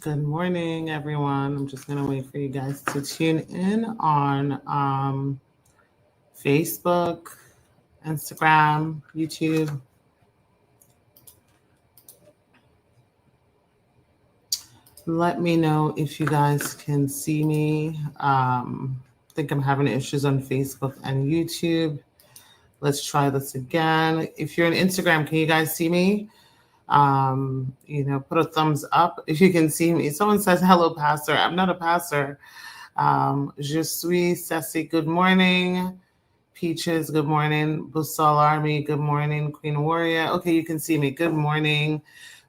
Good morning, everyone. I'm just going to wait for you guys to tune in on Facebook, Instagram, YouTube. Let me know if you guys can see me. I think I'm having issues on Facebook and YouTube. Let's try this again. If you're on Instagram, can you guys see me? Put a thumbs up if you can see me. Someone says, hello, pastor. I'm not a pastor. Je suis Ceci. Good morning. Peaches, good morning. Busal Army, good morning. Queen Warrior. Okay, you can see me. Good morning.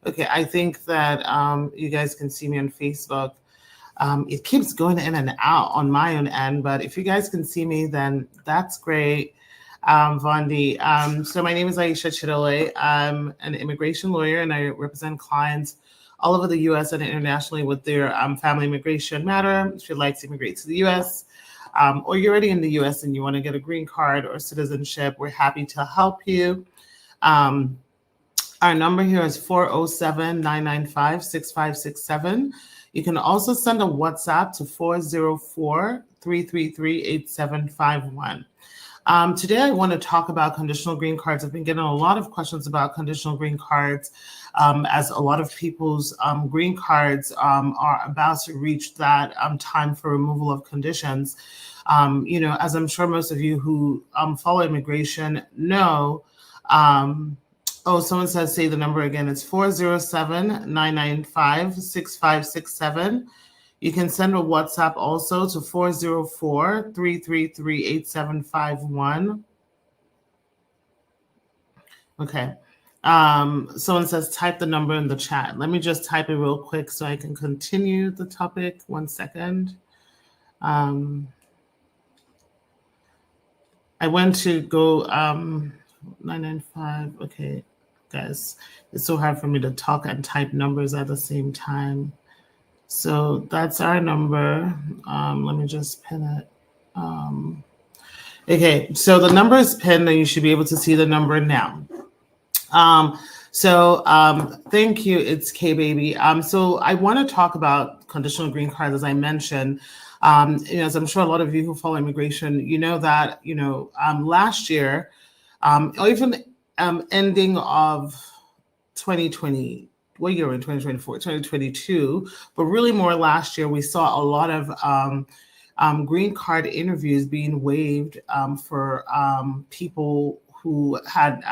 Okay, I think that you guys can see me on Facebook. It keeps going in and out on my own end, but if you guys can see me, then that's great. Vondi. So my name is Aisha Chidole. I'm an immigration lawyer and I represent clients all over the U.S. and internationally with their family immigration matter. If you'd like to immigrate to the U.S. Or you're already in the U.S. and you want to get a green card or citizenship, we're happy to help you. Our number here is 407-995-6567. You can also send a WhatsApp to 404-333-8751. Today, I want to talk about conditional green cards. I've been getting a lot of questions about conditional green cards as a lot of people's green cards are about to reach that time for removal of conditions. As I'm sure most of you who follow immigration know, someone says, say the number again. It's 407-995-6567. You can send a WhatsApp also to 404-333-8751. Okay. Someone says, type the number in the chat. Let me just type it real quick so I can continue the topic. 1 second. I went to go 995. Okay, guys, it's so hard for me to talk and type numbers at the same time. So that's our number. Let me just pin it. Okay, so the number is pinned and you should be able to see the number now. Thank you. It's K-Baby. So I want to talk about conditional green cards, as I mentioned. As I'm sure a lot of you who follow immigration, you know that, last year, or even ending of 2020, what year in 2024, 2022, but really more last year, we saw a lot of green card interviews being waived for people who had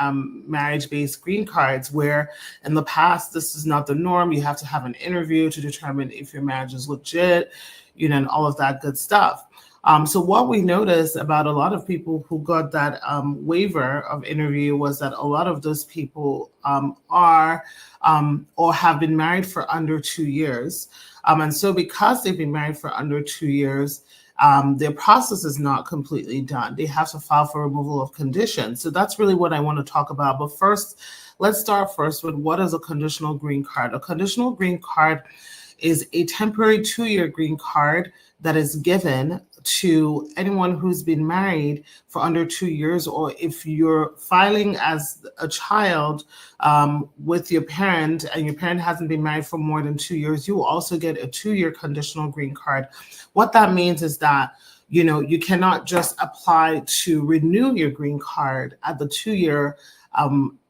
marriage-based green cards, where in the past, this is not the norm. You have to have an interview to determine if your marriage is legit, and all of that good stuff. So what we noticed about a lot of people who got that waiver of interview was that a lot of those people are or have been married for under 2 years. And so because they've been married for under 2 years, their process is not completely done. They have to file for removal of conditions. So that's really what I want to talk about. But first, let's start first with what is a conditional green card. A conditional green card is a temporary 2-year green card that is given to anyone who's been married for under 2 years, or if you're filing as a child with your parent and your parent hasn't been married for more than 2 years, you will also get a 2-year conditional green card. What that means is that, you cannot just apply to renew your green card at the 2-year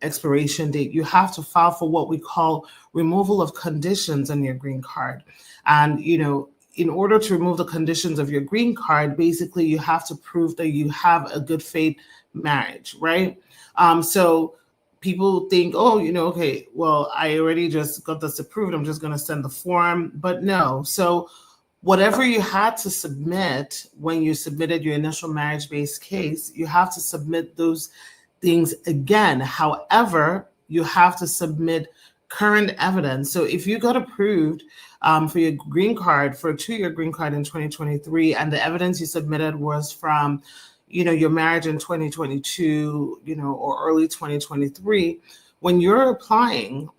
expiration date. You have to file for what we call removal of conditions on your green card. And, in order to remove the conditions of your green card, basically you have to prove that you have a good faith marriage, right? So people think, okay, well, I already just got this approved. I'm just going to send the form, but no. So whatever you had to submit when you submitted your initial marriage-based case, you have to submit those things again. However, you have to submit current evidence. So if you got approved for your green card, for a 2-year green card in 2023, and the evidence you submitted was from, your marriage in 2022, or early 2023, when you're applying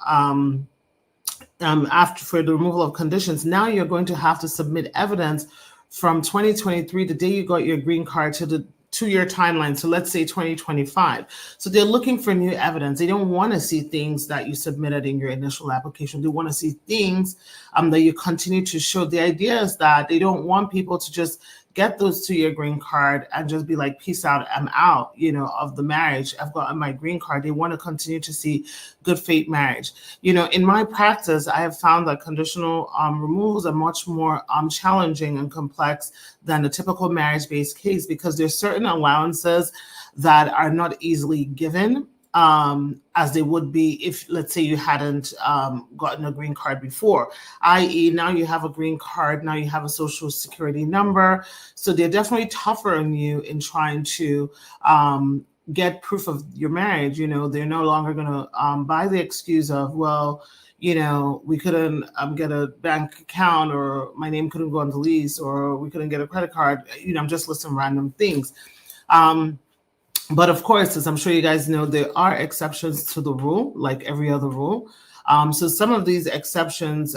after for the removal of conditions, now you're going to have to submit evidence from 2023, the day you got your green card, to 2-year timeline. So let's say 2025. So they're looking for new evidence. They don't want to see things that you submitted in your initial application. They want to see things that you continue to show. The idea is that they don't want people to just get those 2-year green card and just be like, peace out, I'm out, of the marriage. I've gotten my green card. They want to continue to see good faith marriage. In my practice, I have found that conditional removals are much more challenging and complex than a typical marriage-based case, because there's certain allowances that are not easily given as they would be if, let's say, you hadn't gotten a green card before, i.e. now you have a green card, now you have a social security number. So they're definitely tougher on you in trying to get proof of your marriage. They're no longer going to buy the excuse of, well, we couldn't get a bank account, or my name couldn't go on the lease, or we couldn't get a credit card. I'm just listing random things. But of course, as I'm sure you guys know, there are exceptions to the rule, like every other rule. So some of these exceptions,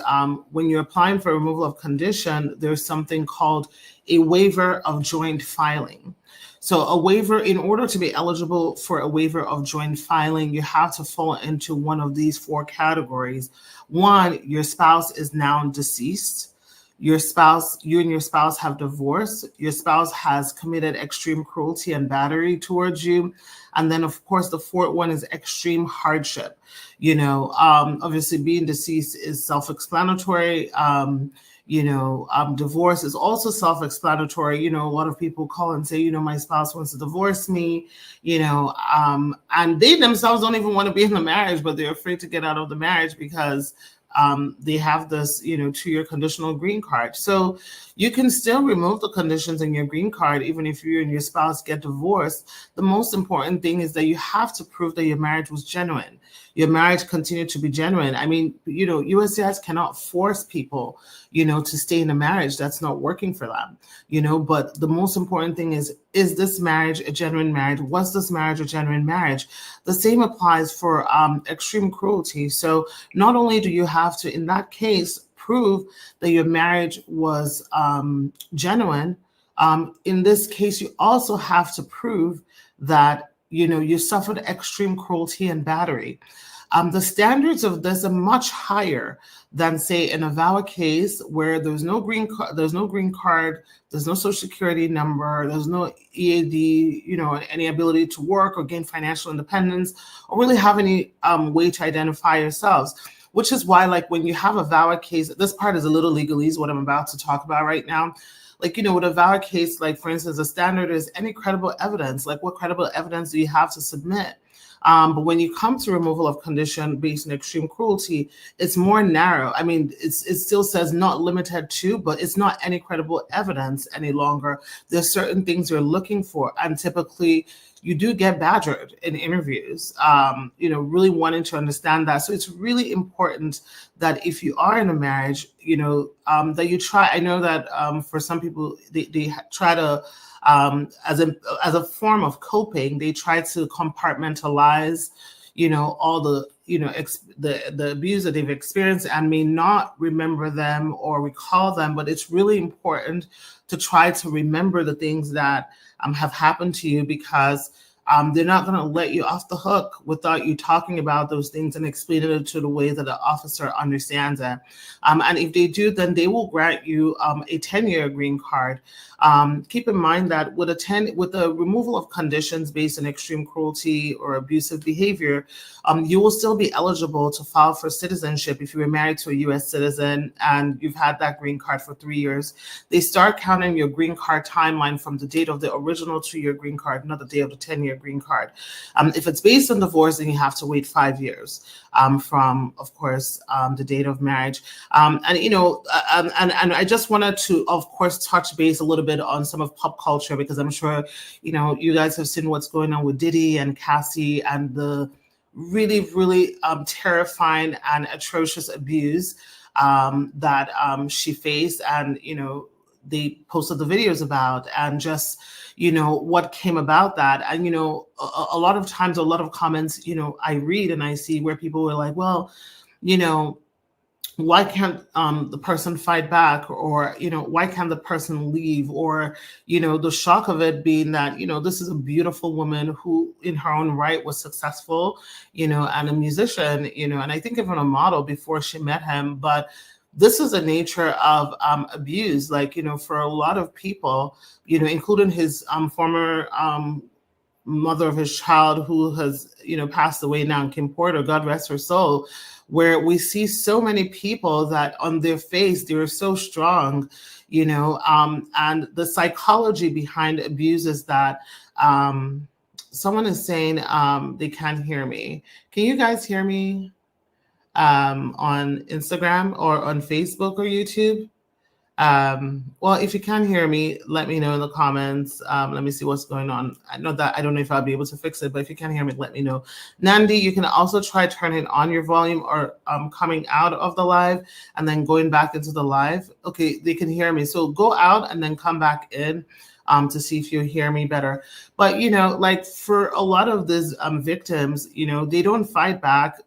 when you're applying for removal of condition, there's something called a waiver of joint filing. So a waiver, in order to be eligible for a waiver of joint filing, you have to fall into one of these 4 categories. 1, your spouse is now deceased. You and your spouse have divorced. Your spouse has committed extreme cruelty and battery towards you. And then, of course, the 4th one is extreme hardship. Obviously being deceased is self-explanatory. Divorce is also self-explanatory. A lot of people call and say, my spouse wants to divorce me, and they themselves don't even want to be in the marriage, but they're afraid to get out of the marriage because they have this, 2-year conditional green card. So you can still remove the conditions in your green card, even if you and your spouse get divorced. The most important thing is that you have to prove that your marriage was genuine. Your marriage continued to be genuine. I mean, USCIS cannot force people, to stay in a marriage that's not working for them, but the most important thing is this marriage a genuine marriage? Was this marriage a genuine marriage? The same applies for extreme cruelty. So not only do you have to, in that case, prove that your marriage was genuine, in this case, you also have to prove that, you suffered extreme cruelty and battery. The standards of this are much higher than, say, in a VAWA case where there's no green card, there's no social security number, there's no EAD, any ability to work or gain financial independence, or really have any way to identify yourselves. Which is why, like, when you have a VAWA case, this part is a little legalese, what I'm about to talk about right now. Like, with a VAWA case, like, for instance, the standard is any credible evidence. Like, what credible evidence do you have to submit? But when you come to removal of condition based on extreme cruelty, it's more narrow. I mean, it still says not limited to, but it's not any credible evidence any longer. There's certain things you're looking for, and typically you do get badgered in interviews, really wanting to understand that. So it's really important that if you are in a marriage, that you try. I know that for some people, they try to, as a form of coping, they try to compartmentalize, all the, the abuse that they've experienced and may not remember them or recall them. But it's really important to try to remember the things that have happened to you, because they're not going to let you off the hook without you talking about those things and explaining it to the way that the officer understands it. And if they do, then they will grant you a 10-year green card. Keep in mind that with the removal of conditions based on extreme cruelty or abusive behavior, you will still be eligible to file for citizenship if you were married to a U.S. citizen and you've had that green card for 3 years. They start counting your green card timeline from the date of the original 2-year green card, not the day of the 10-year green card. If it's based on divorce, then you have to wait 5 years from, of course, the date of marriage. And I just wanted to, of course, touch base a little bit on some of pop culture, because I'm sure, you guys have seen what's going on with Diddy and Cassie and the really, really terrifying and atrocious abuse that she faced, and, they posted the videos about, and just, what came about that. And, a lot of times, a lot of comments, I read and I see where people were like, well, why can't the person fight back, or why can't the person leave, or the shock of it being that this is a beautiful woman who in her own right was successful, and a musician, and I think even a model before she met him. But this is the nature of abuse, like for a lot of people, including his former mother of his child, who has passed away now, Kim Porter, God rest her soul, where we see so many people that on their face they're so strong, and the psychology behind abuse is that someone is saying they can't hear me. Can you guys hear me on Instagram or on Facebook or YouTube? Well, if you can hear me, let me know in the comments. Let me see what's going on. I don't know if I'll be able to fix it, but if you can hear me, let me know. Nandi, you can also try turning on your volume, or coming out of the live and then going back into the live. Okay, they can hear me. So go out and then come back in to see if you hear me better. But, like for a lot of these victims, they don't fight back,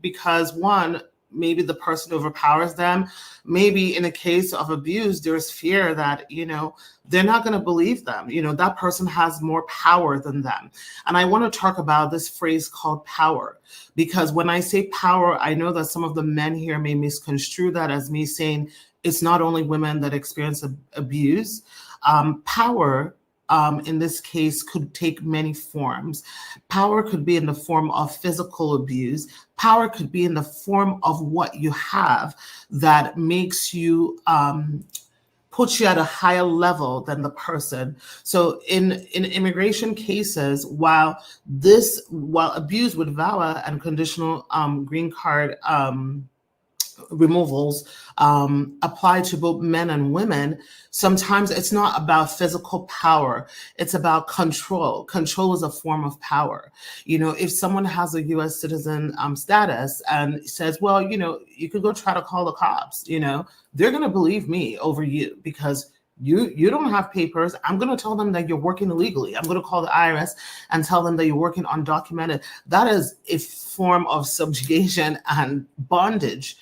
because one, maybe the person overpowers them. Maybe in a case of abuse, there's fear that, they're not going to believe them. That person has more power than them. And I want to talk about this phrase called power, because when I say power, I know that some of the men here may misconstrue that as me saying it's not only women that experience abuse. Power in this case could take many forms. Power could be in the form of physical abuse. Power could be in the form of what you have that makes you puts you at a higher level than the person. So in immigration cases, while abuse with VAWA and conditional green card removals apply to both men and women, sometimes it's not about physical power. It's about control. Control is a form of power. If someone has a U.S. citizen status and says, well, you could go try to call the cops, they're going to believe me over you because you don't have papers. I'm going to tell them that you're working illegally. I'm going to call the IRS and tell them that you're working undocumented. That is a form of subjugation and bondage.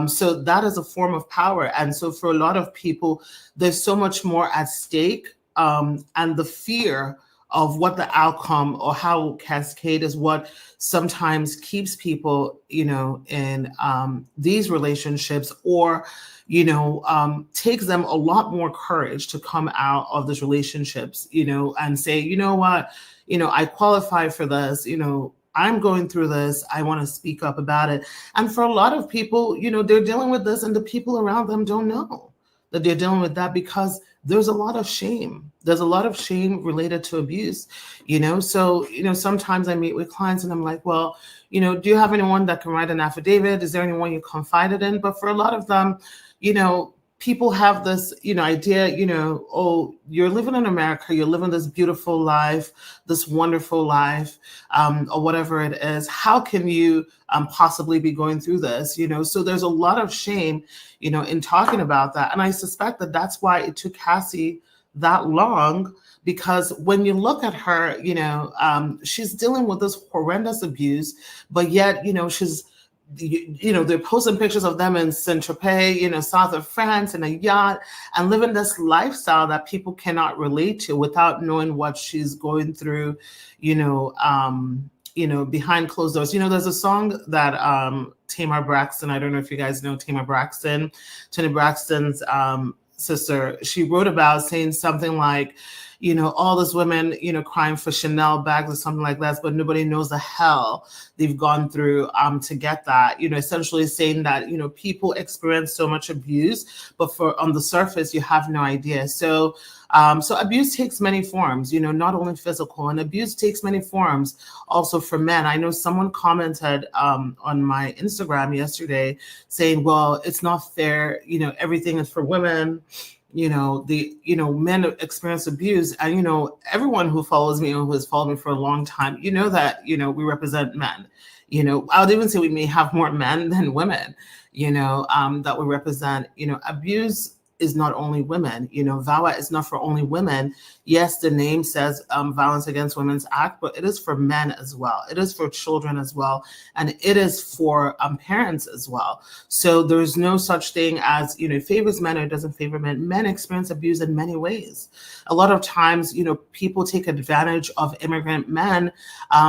So that is a form of power. And so for a lot of people, there's so much more at stake. And the fear of what the outcome or how it will cascade is what sometimes keeps people, in these relationships, or takes them a lot more courage to come out of these relationships, and say, what, I qualify for this, I'm going through this. I want to speak up about it. And for a lot of people, they're dealing with this, and the people around them don't know that they're dealing with that, because there's a lot of shame. There's a lot of shame related to abuse, So, sometimes I meet with clients and I'm like, well, do you have anyone that can write an affidavit? Is there anyone you confided in? But for a lot of them, people have this, idea, oh, you're living in America, you're living this beautiful life, this wonderful life, or whatever it is. How can you possibly be going through this? So there's a lot of shame, in talking about that. And I suspect that that's why it took Cassie that long, because when you look at her, she's dealing with this horrendous abuse, but yet, she's, they're posting pictures of them in Saint-Tropez, south of France, in a yacht, and living this lifestyle that people cannot relate to without knowing what she's going through, behind closed doors. There's a song that Tamar Braxton, I don't know if you guys know Tamar Braxton, Toni Braxton's sister, she wrote about saying something like, all those women, crying for Chanel bags or something like that, but nobody knows the hell they've gone through to get that, essentially saying that, people experience so much abuse, but on the surface, you have no idea. So abuse takes many forms, not only physical, and abuse takes many forms also for men. I know someone commented on my Instagram yesterday saying, well, it's not fair, everything is for women. Men experience abuse, and everyone who follows me and who has followed me for a long time, that we represent men. I would even say we may have more men than women, that we represent. Abuse is not only women. VAWA is not for only women. Yes, the name says Violence Against Women's Act, but it is for men as well. It is for children as well. And it is for parents as well. So there's no such thing as, it favors men or it doesn't favor men. Men experience abuse in many ways. A lot of times, people take advantage of immigrant men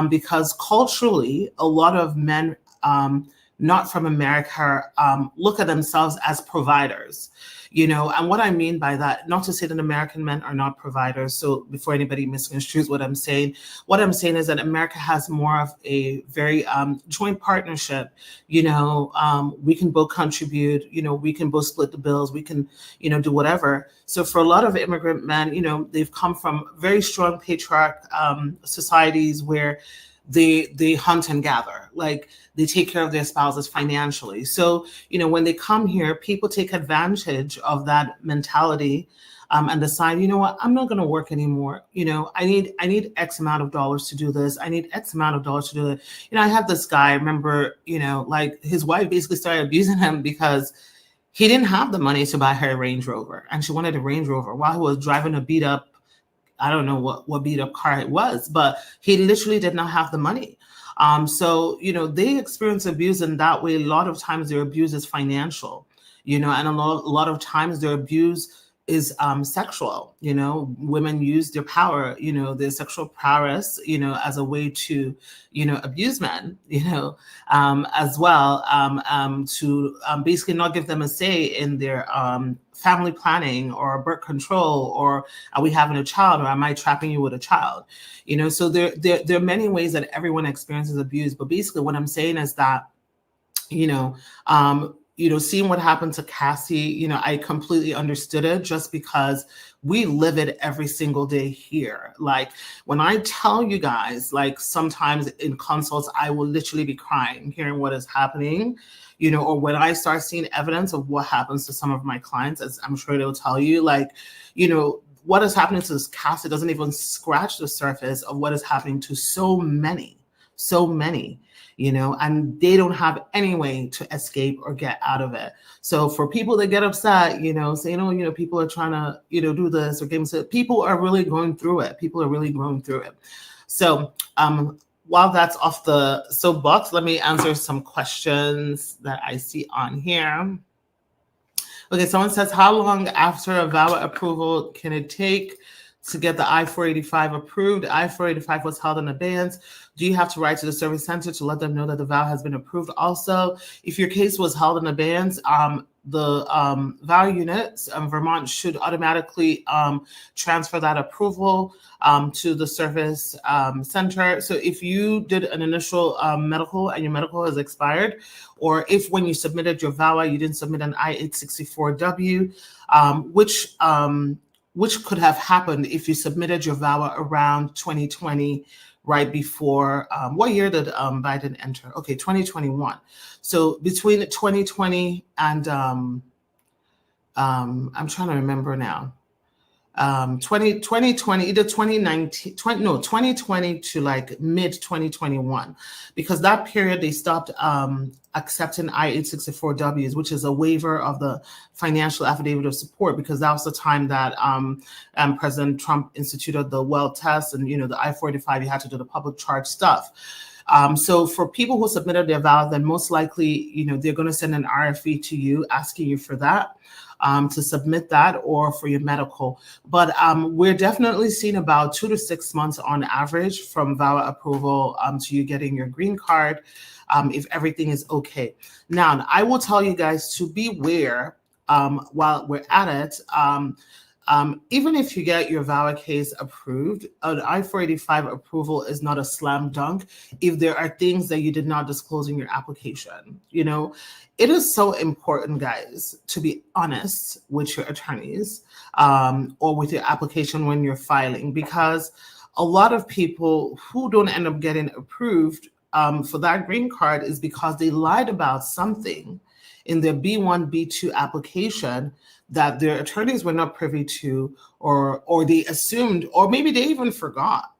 because culturally, a lot of men not from America look at themselves as providers, and what I mean by that, not to say that American men are not providers. So before anybody misconstrues what I'm saying is that America has more of a very joint partnership. We can both contribute, we can both split the bills, we can, do whatever. So for a lot of immigrant men, they've come from very strong patriarch societies where they hunt and gather, like they take care of their spouses financially. So, when they come here, people take advantage of that mentality and decide, what, I'm not going to work anymore. I need X amount of dollars to do this. I need X amount of dollars to do it. I had this guy, I remember, like his wife basically started abusing him because he didn't have the money to buy her a Range Rover, and she wanted a Range Rover while he was driving a beat up, I don't know what beat up car it was, but he literally did not have the money. So, they experience abuse in that way. A lot of times their abuse is financial, and a lot of times their abuse is sexual. Women use their power, their sexual prowess, as a way to, abuse men, as well, to basically not give them a say in their family planning or birth control, or are we having a child, or am I trapping you with a child? So there are many ways that everyone experiences abuse. But basically what I'm saying is that, seeing what happened to Cassie, I completely understood it, just because we live it every single day here. Like when I tell you guys, like sometimes in consults, I will literally be crying, hearing what is happening, or when I start seeing evidence of what happens to some of my clients, as I'm sure they'll tell you, like, what is happening to this Cassie doesn't even scratch the surface of what is happening to so many, and they don't have any way to escape or get out of it. So for people that get upset, saying, people are trying to, do this or games, people are really going through it. So while that's off the soapbox, let me answer some questions that I see on here. Okay, someone says, how long after a VAWA approval can it take to get the I-485 approved? I-485 was held in abeyance. Do you have to write to the service center to let them know that the VAWA has been approved? Also, if your case was held in abeyance, the VAWA units in Vermont should automatically transfer that approval to the service center. So if you did an initial medical and your medical has expired, or if when you submitted your VAWA, you didn't submit an I-864W, which could have happened if you submitted your VAWA around 2020, right before, what year did Biden enter? Okay, 2021. So between 2020 and, I'm trying to remember now, 2020, either 2020 to like mid 2021, because that period they stopped accepting I-864Ws, which is a waiver of the financial affidavit of support, because that was the time that President Trump instituted the well test, and the I-485, you had to do the public charge stuff. So for people who submitted their VAWA, then most likely, they're going to send an RFE to you asking you for that. To submit that, or for your medical. But we're definitely seeing about 2 to 6 months on average from VAWA approval to you getting your green card, if everything is okay. Now, I will tell you guys to beware while we're at it. Even if you get your VAWA case approved, an I-485 approval is not a slam dunk if there are things that you did not disclose in your application. It is so important, guys, to be honest with your attorneys or with your application when you're filing, because a lot of people who don't end up getting approved for that green card is because they lied about something in their B1, B2 application that their attorneys were not privy to, or they assumed, or maybe they even forgot,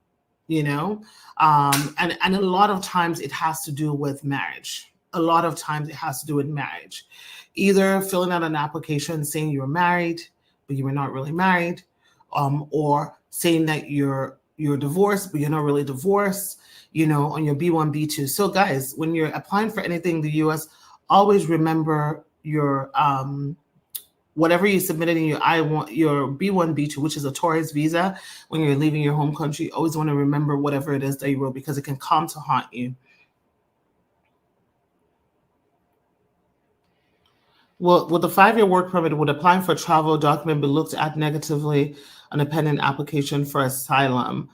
and a lot of times it has to do with marriage. a lot of times it has to do with marriage. Either filling out an application saying you're married, but you were not really married, or saying that you're divorced, but you're not really divorced, on your B1, B2. So guys, when you're applying for anything in the US, always remember your whatever you submitted in your B1, B2, which is a tourist visa, when you're leaving your home country, always want to remember whatever it is that you wrote, because it can come to haunt you. Well, with the 5-year work permit, would applying for a travel document be looked at negatively on a pending application for asylum?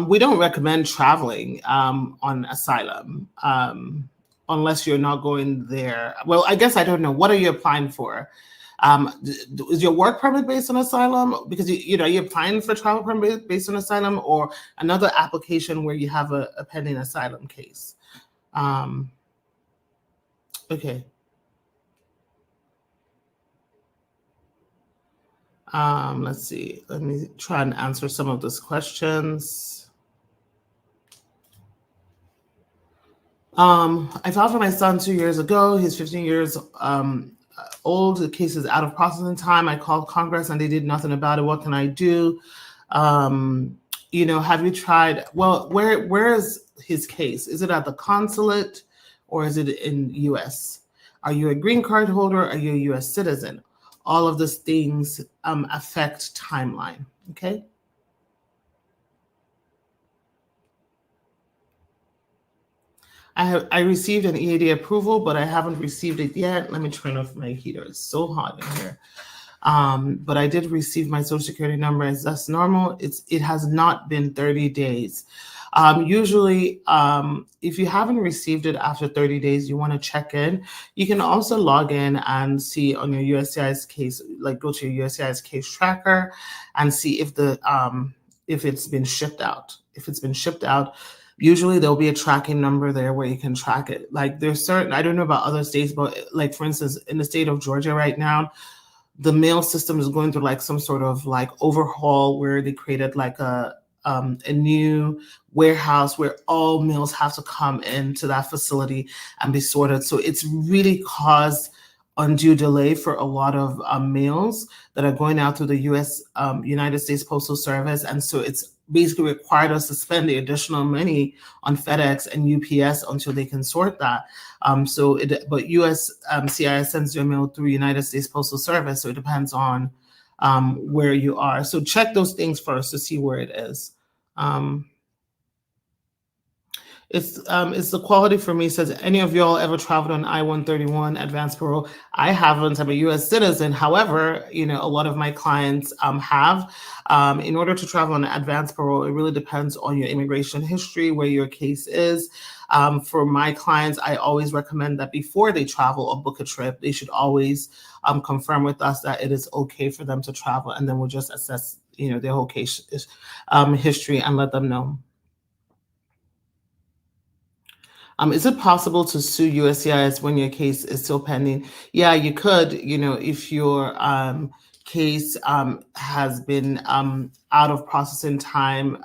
We don't recommend traveling on asylum unless you're not going there. Well, I guess I don't know. What are you applying for? Is your work permit based on asylum? Because you're applying for travel permit based on asylum, or another application where you have a pending asylum case? Okay. Let's see. Let me try and answer some of those questions. I filed for my son 2 years ago. He's 15 years old. The case is out of processing time. I called Congress and they did nothing about it. What can I do? Have you tried? Well, where is his case? Is it at the consulate or is it in US? Are you a green card holder? Are you a US citizen? All of these things affect timeline. Okay. I received an EAD approval, but I haven't received it yet. Let me turn off my heater. It's so hot in here. But I did receive my social security number. Is that's normal? It has not been 30 days. Usually, if you haven't received it after 30 days, you want to check in. You can also log in and see on your USCIS case, like go to your USCIS case tracker and see if it's been shipped out. If it's been shipped out, usually there'll be a tracking number there where you can track it. Like there's certain, I don't know about other states, but like for instance, in the state of Georgia right now, the mail system is going through like some sort of like overhaul where they created like a new warehouse where all mails have to come into that facility and be sorted. So it's really caused undue delay for a lot of mails that are going out through the United States Postal Service. And so it's basically required us to spend the additional money on FedEx and UPS until they can sort that. But USCIS sends your mail through United States Postal Service. So it depends on where you are. So check those things first to see where it is. It's the quality for me. Says, any of y'all ever traveled on I-131 advanced parole? I haven't. I'm a U.S. citizen. However, a lot of my clients have. In order to travel on advanced parole, it really depends on your immigration history, where your case is. For my clients, I always recommend that before they travel or book a trip, they should always confirm with us that it is okay for them to travel, and then we'll just assess, their whole case history and let them know. Is it possible to sue USCIS when your case is still pending? Yeah, you could, if your case has been out of processing time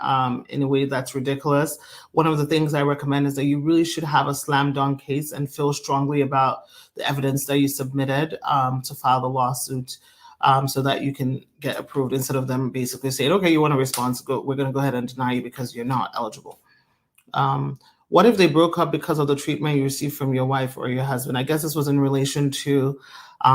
in a way that's ridiculous. One of the things I recommend is that you really should have a slam dunk case and feel strongly about the evidence that you submitted to file the lawsuit, so that you can get approved, instead of them basically saying, okay, you want a response, we're going to go ahead and deny you because you're not eligible. What if they broke up because of the treatment you received from your wife or your husband? I guess this was in relation to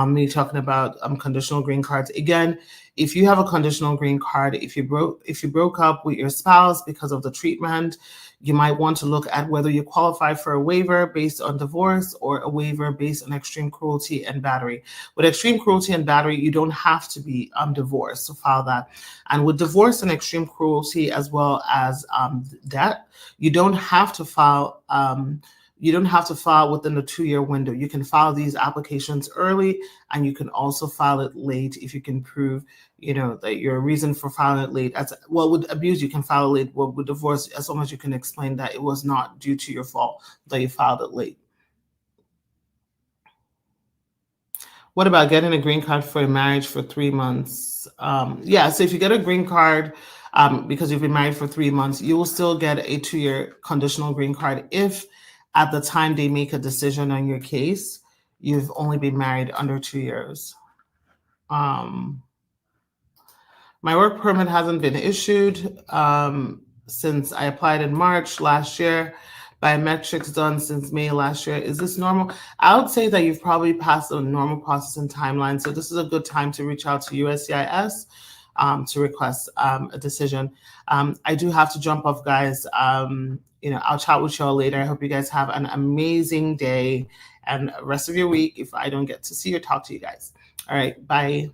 me talking about conditional green cards. Again, if you have a conditional green card, if you broke up with your spouse because of the treatment, you might want to look at whether you qualify for a waiver based on divorce or a waiver based on extreme cruelty and battery. With extreme cruelty and battery, you don't have to be divorced to file that. And with divorce and extreme cruelty, as well as debt, you don't have to file. You don't have to file within the 2-year window. You can file these applications early, and you can also file it late if you can prove, that your reason for filing it late. As well, with abuse, you can file it late. Well, with divorce, as long as you can explain that it was not due to your fault that you filed it late. What about getting a green card for a marriage for 3 months? Yeah, so if you get a green card because you've been married for 3 months, you will still get a 2-year conditional green card if at the time they make a decision on your case, you've only been married under 2 years. My work permit hasn't been issued since I applied in March last year. Biometrics done since May last year. Is this normal? I would say that you've probably passed a normal process and timeline. So this is a good time to reach out to USCIS to request a decision. I do have to jump off, guys. I'll chat with y'all later. I hope you guys have an amazing day and rest of your week if I don't get to see or talk to you guys. All right, bye.